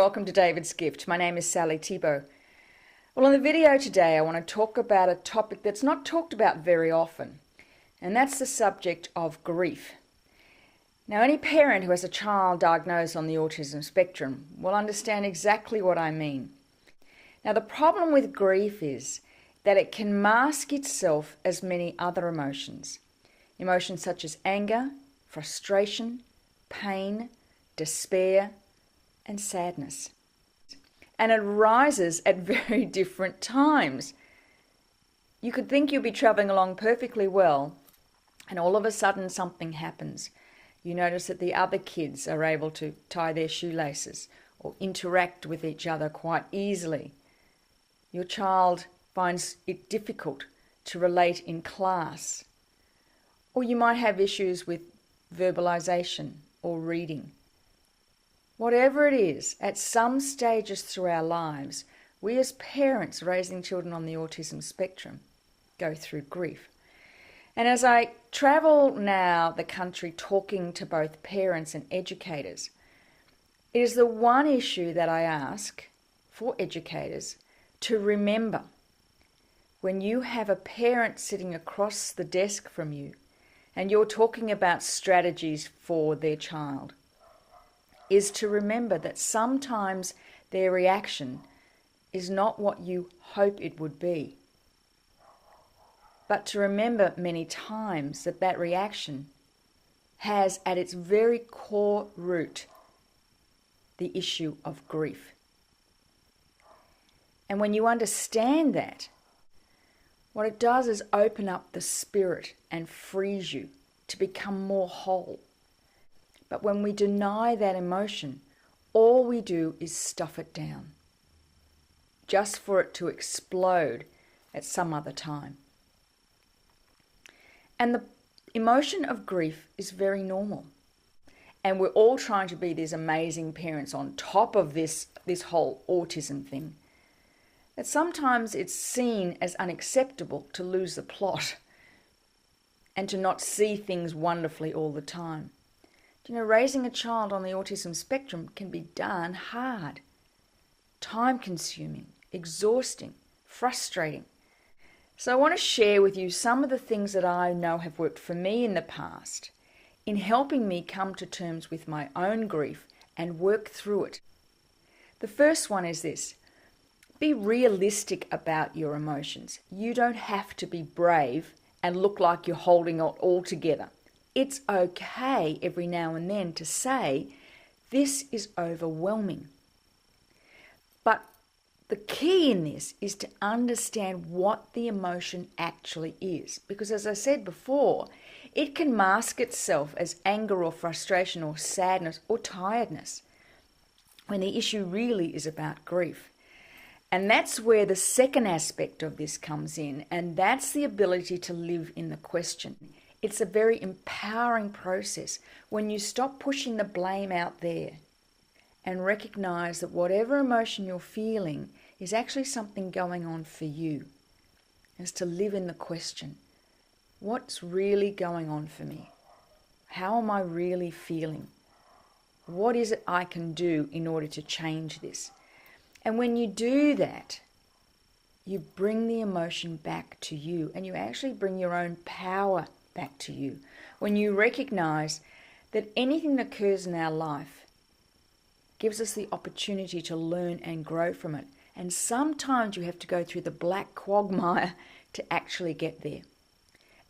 welcome to David's Gift. My name is Sally Thibault. Well, in the video today, I want to talk about a topic that's not talked about very often, and that's the subject of grief. Now, any parent who has a child diagnosed on the autism spectrum will understand exactly what I mean. Now, the problem with grief is that it can mask itself as many other emotions. Emotions such as anger, frustration, pain, despair, and sadness. And it arises at very different times. You could think you'll be traveling along perfectly well, and all of a sudden something happens. You notice that the other kids are able to tie their shoelaces or interact with each other quite easily. Your child finds it difficult to relate in class. Or you might have issues with verbalization or reading. Whatever it is, at some stages through our lives, we as parents raising children on the autism spectrum go through grief. And as I travel now the country talking to both parents and educators, it is the one issue that I ask for educators to remember when you have a parent sitting across the desk from you and you're talking about strategies for their child, is to remember that sometimes their reaction is not what you hope it would be. But to remember many times that that reaction has at its very core root the issue of grief. And when you understand that, what it does is open up the spirit and frees you to become more whole. But when we deny that emotion, all we do is stuff it down, just for it to explode at some other time. And the emotion of grief is very normal. And we're all trying to be these amazing parents on top of this whole autism thing. That sometimes it's seen as unacceptable to lose the plot and to not see things wonderfully all the time. You know, raising a child on the autism spectrum can be darn hard, time-consuming, exhausting, frustrating. So I want to share with you some of the things that I know have worked for me in the past in helping me come to terms with my own grief and work through it. The first one is this: be realistic about your emotions. You don't have to be brave and look like you're holding it all together. It's okay every now and then to say, this is overwhelming. But the key in this is to understand what the emotion actually is. Because as I said before, it can mask itself as anger or frustration or sadness or tiredness, when the issue really is about grief. And that's where the second aspect of this comes in, and that's the ability to live in the question. It's a very empowering process when you stop pushing the blame out there and recognize that whatever emotion you're feeling is actually something going on for you. Is to live in the question. What's really going on for me? How am I really feeling? What is it I can do in order to change this? And when you do that, you bring the emotion back to you, and you actually bring your own power back to you. When you recognize that anything that occurs in our life gives us the opportunity to learn and grow from it. And sometimes you have to go through the black quagmire to actually get there.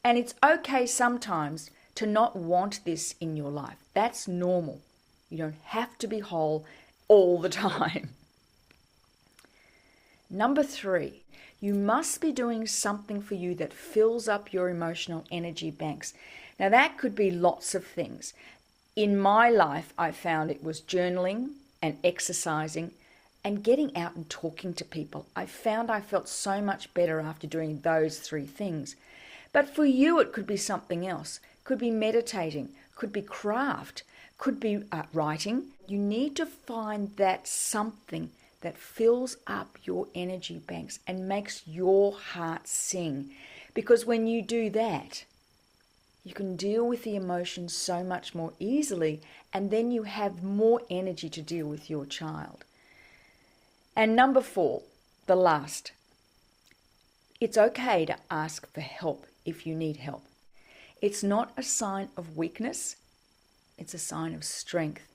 And it's okay sometimes to not want this in your life. That's normal. You don't have to be whole all the time. Number 3, you must be doing something for you that fills up your emotional energy banks. Now that could be lots of things. In my life, I found it was journaling and exercising and getting out and talking to people. I found I felt so much better after doing those 3 things. But for you, it could be something else. Could be meditating, could be craft, could be writing. You need to find that something that fills up your energy banks and makes your heart sing. Because when you do that, you can deal with the emotions so much more easily, and then you have more energy to deal with your child. And number 4, the last. It's okay to ask for help if you need help. It's not a sign of weakness. It's a sign of strength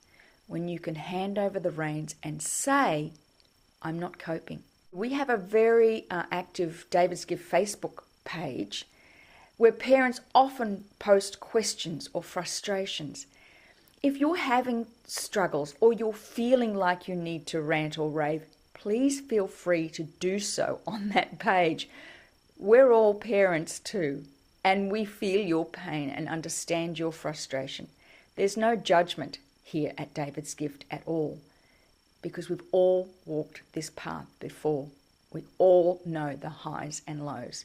when you can hand over the reins and say, I'm not coping. We have a very active David's Gift Facebook page where parents often post questions or frustrations. If you're having struggles or you're feeling like you need to rant or rave, please feel free to do so on that page. We're all parents too, and we feel your pain and understand your frustration. There's no judgment here at David's Gift at all, because we've all walked this path before. We all know the highs and lows,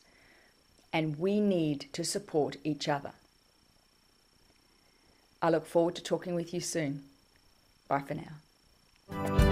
and we need to support each other. I look forward to talking with you soon. Bye for now.